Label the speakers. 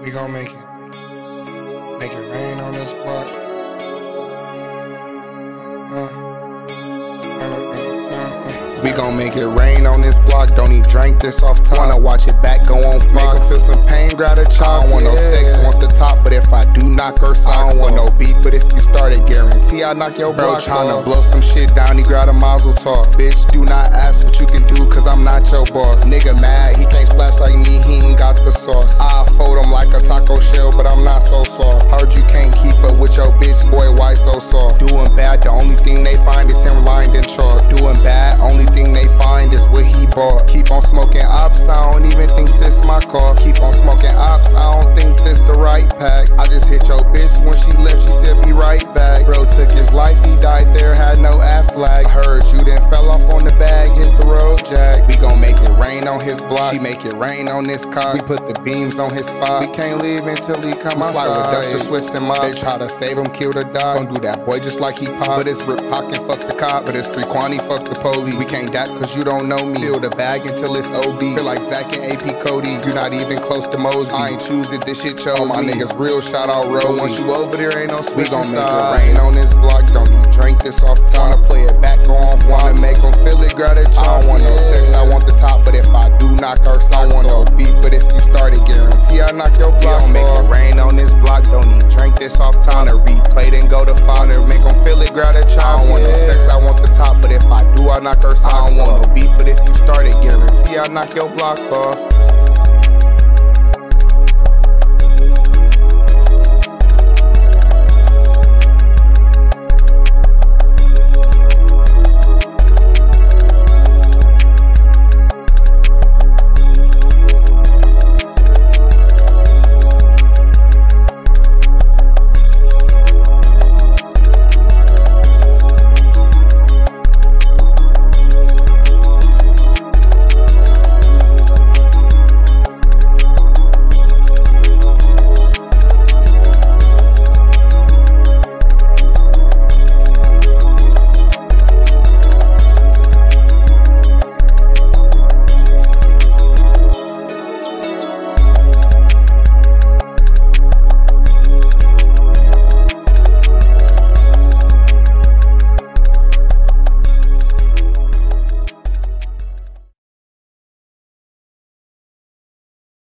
Speaker 1: We gon' make it rain on this block.
Speaker 2: We gon' make it rain on this block. Don't even drink this off top. Wanna watch it back go on Fox. Make 'em feel some pain, grab a chop. I don't want no sex, want the top. But if I do knock her socks, I don't want no beef. But if you started, guarantee I knock your block. Bro tryna blow some shit down, he grab a mazel talk. Bitch, do not ask what you can do, cause I'm not your boss. Nigga mad, he can't splash like me, he ain't got the sauce. I fold him like a taco shell, but I'm not so soft. Heard you can't keep up with your bitch, boy, why so soft? Doing bad, the only thing they find is him lined in chalk. Doing bad, only thing they find is what he bought. Keep on smoking ops, I don't even think this my car. Keep on smoking ops, I don't think this the right pack. I just hit your bitch when she left, she said be right back. Bro took his life, he died there, had no flag. Heard you then fell off on the bag, hit the road jack. We gon' make it rain on his block, she make it rain on this car. We put the beams on his spot, we can't leave until he come outside. Slide with Duster Swifts and mobs. They try to save him, kill the dog. Don't do that boy just like he pop. But it's Rip Pocket, fuck the cop. But it's Frequani, fuck the police. We can't dat cause you don't know me. Fill the bag until it's OB. Feel like Zach and AP Cody, you not even close to Mosby. I ain't choose it, this shit chose my niggas real, shout out Roe. Once you over there ain't no switch. We gon' make it rain on this block, don't need drink this off top. Wanna play it back, go on Fox. Wanna make them feel it, grab it. I don't want no sex, I want the top. But if I do knock her socks, I want no beef. But if you started, guarantee I knock your block off. Make it rain on this block, don't need drink this off top. Wanna replay then go to Fox. Make them feel it, grab it. I don't want no sex, I want the top. But if I do, I knock her socks. I don't want no beef. But if you started, guarantee I knock your block off.